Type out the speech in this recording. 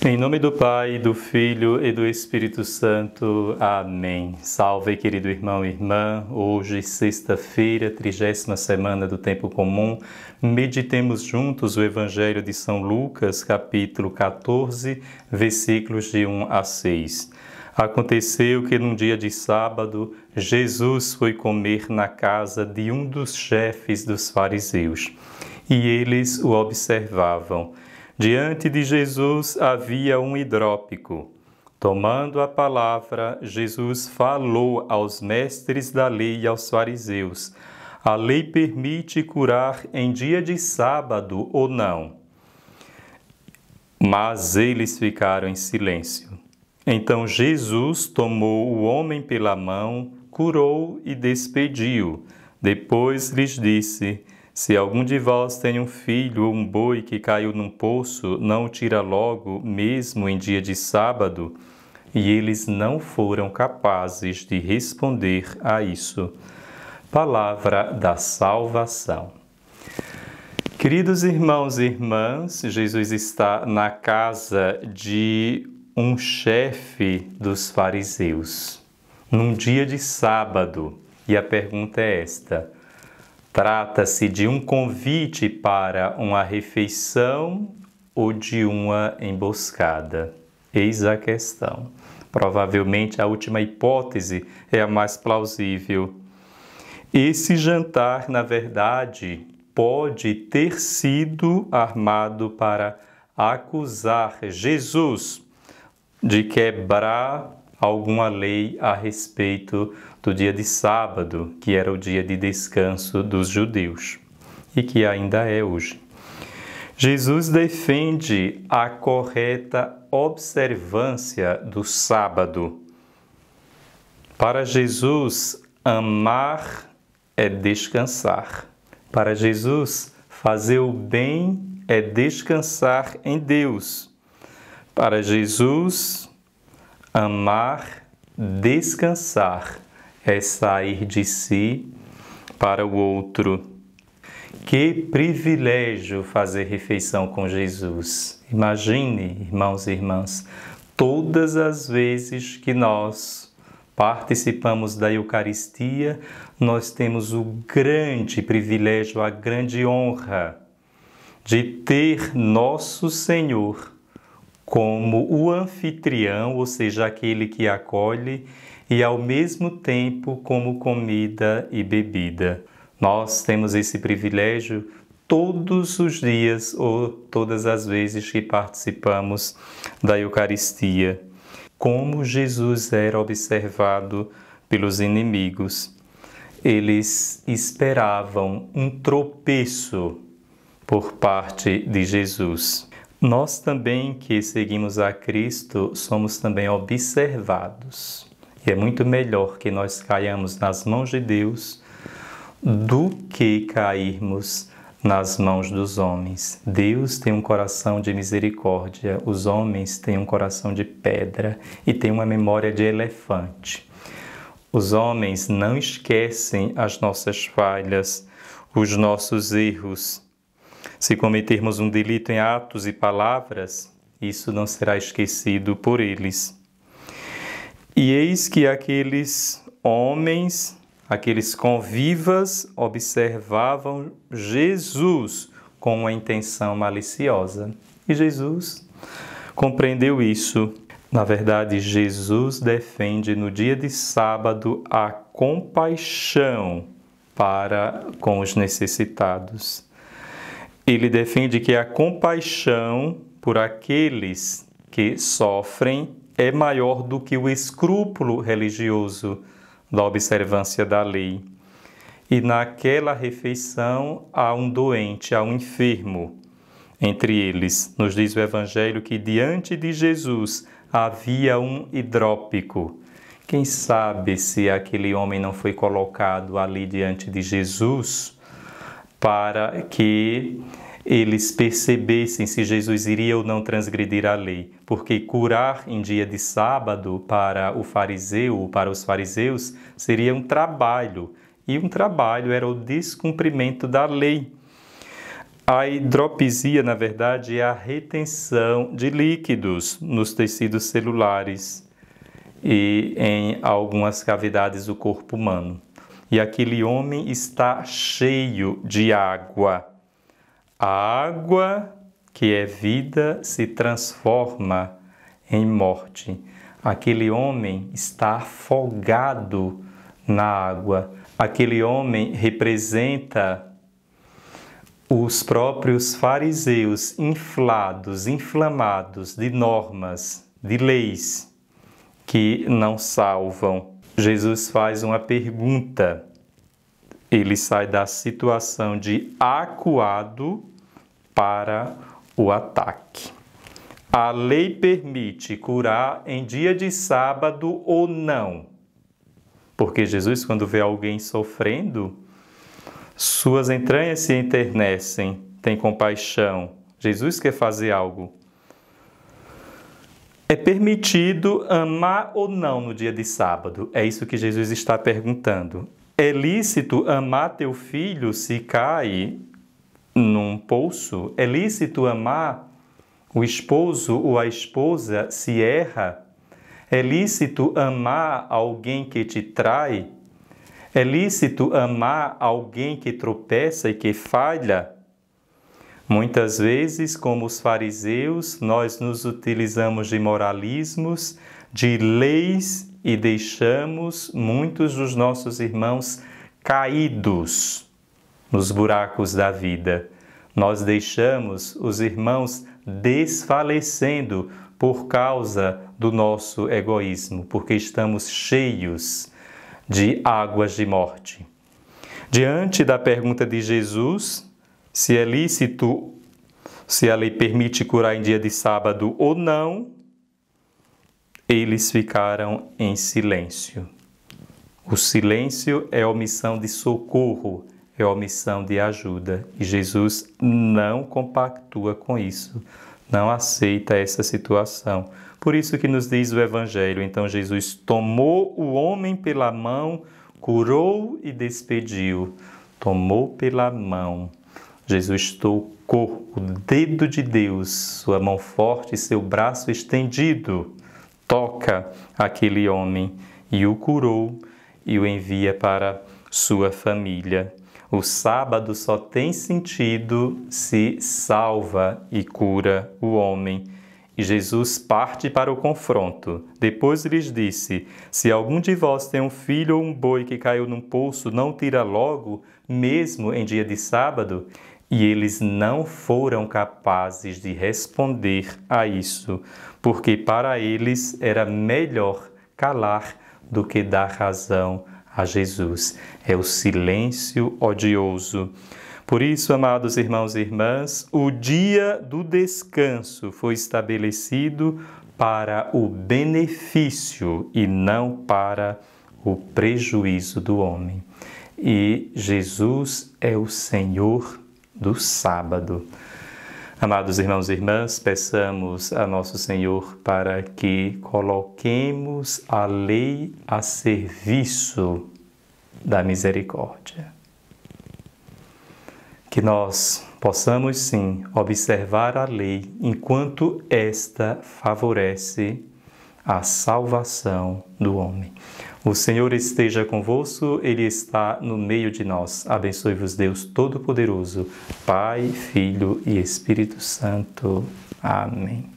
Em nome do Pai, do Filho e do Espírito Santo. Amém. Salve, querido irmão e irmã. Hoje, sexta-feira, 30ª semana do Tempo Comum, meditemos juntos o Evangelho de São Lucas, capítulo 14, versículos de 1 a 6. Aconteceu que num dia de sábado, Jesus foi comer na casa de um dos chefes dos fariseus, e eles o observavam. Diante de Jesus havia um hidrópico. Tomando a palavra, Jesus falou aos mestres da lei e aos fariseus: a lei permite curar em dia de sábado ou não? Mas eles ficaram em silêncio. Então Jesus tomou o homem pela mão, curou e despediu. Depois lhes disse: se algum de vós tem um filho ou um boi que caiu num poço, não o tira logo, mesmo em dia de sábado? E eles não foram capazes de responder a isso. Palavra da salvação. Queridos irmãos e irmãs, Jesus está na casa de um chefe dos fariseus, num dia de sábado. E a pergunta é esta: trata-se de um convite para uma refeição ou de uma emboscada? Eis a questão. Provavelmente a última hipótese é a mais plausível. Esse jantar, na verdade, pode ter sido armado para acusar Jesus de quebrar alguma lei a respeito do dia de sábado, que era o dia de descanso dos judeus e que ainda é hoje. Jesus defende a correta observância do sábado. Para Jesus, amar é descansar. Para Jesus, fazer o bem é descansar em Deus. Para Jesus, amar, descansar, é sair de si para o outro. Que privilégio fazer refeição com Jesus. Imagine, irmãos e irmãs, todas as vezes que nós participamos da Eucaristia, nós temos o grande privilégio, a grande honra de ter nosso Senhor como o anfitrião, ou seja, aquele que acolhe, e ao mesmo tempo como comida e bebida. Nós temos esse privilégio todos os dias ou todas as vezes que participamos da Eucaristia. Como Jesus era observado pelos inimigos. Eles esperavam um tropeço por parte de Jesus. Nós também que seguimos a Cristo somos também observados. E é muito melhor que nós caiamos nas mãos de Deus do que cairmos nas mãos dos homens. Deus tem um coração de misericórdia, os homens têm um coração de pedra e têm uma memória de elefante. Os homens não esquecem as nossas falhas, os nossos erros. Se cometermos um delito em atos e palavras, isso não será esquecido por eles. E eis que aqueles homens, aqueles convivas, observavam Jesus com uma intenção maliciosa. E Jesus compreendeu isso. Na verdade, Jesus defende no dia de sábado a compaixão para com os necessitados. Ele defende que a compaixão por aqueles que sofrem é maior do que o escrúpulo religioso da observância da lei. E naquela refeição há um doente, há um enfermo entre eles. Nos diz o Evangelho que diante de Jesus havia um hidrópico. Quem sabe se aquele homem não foi colocado ali diante de Jesus para que eles percebessem se Jesus iria ou não transgredir a lei, porque curar em dia de sábado para o fariseu ou para os fariseus seria um trabalho, e um trabalho era o descumprimento da lei. A hidropisia, na verdade, é a retenção de líquidos nos tecidos celulares e em algumas cavidades do corpo humano. E aquele homem está cheio de água. A água, que é vida, se transforma em morte. Aquele homem está afogado na água. Aquele homem representa os próprios fariseus inflados, inflamados de normas, de leis que não salvam. Jesus faz uma pergunta. Ele sai da situação de acuado para o ataque. A lei permite curar em dia de sábado ou não? Porque Jesus, quando vê alguém sofrendo, suas entranhas se enternecem, tem compaixão. Jesus quer fazer algo. É permitido amar ou não no dia de sábado? É isso que Jesus está perguntando. É lícito amar teu filho se cai num poço? É lícito amar o esposo ou a esposa se erra? É lícito amar alguém que te trai? É lícito amar alguém que tropeça e que falha? Muitas vezes, como os fariseus, nós nos utilizamos de moralismos, de leis e deixamos muitos dos nossos irmãos caídos nos buracos da vida. Nós deixamos os irmãos desfalecendo por causa do nosso egoísmo, porque estamos cheios de águas de morte. Diante da pergunta de Jesus, se é lícito, se a lei permite curar em dia de sábado ou não, eles ficaram em silêncio. O silêncio é omissão de socorro, é omissão de ajuda. E Jesus não compactua com isso, não aceita essa situação. Por isso que nos diz o Evangelho, então Jesus tomou o homem pela mão, curou e despediu. Tomou pela mão. Jesus tocou o dedo de Deus, sua mão forte, seu braço estendido, toca aquele homem e o curou e o envia para sua família. O sábado só tem sentido se salva e cura o homem. E Jesus parte para o confronto. Depois lhes disse: se algum de vós tem um filho ou um boi que caiu num poço, não tira logo, mesmo em dia de sábado? E eles não foram capazes de responder a isso, porque para eles era melhor calar do que dar razão a Jesus. É o silêncio odioso. Por isso, amados irmãos e irmãs, o dia do descanso foi estabelecido para o benefício e não para o prejuízo do homem. E Jesus é o Senhor do sábado. Amados irmãos e irmãs, peçamos a nosso Senhor para que coloquemos a lei a serviço da misericórdia. Que nós possamos, sim, observar a lei enquanto esta favorece a salvação do homem. O Senhor esteja convosco, Ele está no meio de nós. Abençoe-vos Deus Todo-Poderoso, Pai, Filho e Espírito Santo. Amém.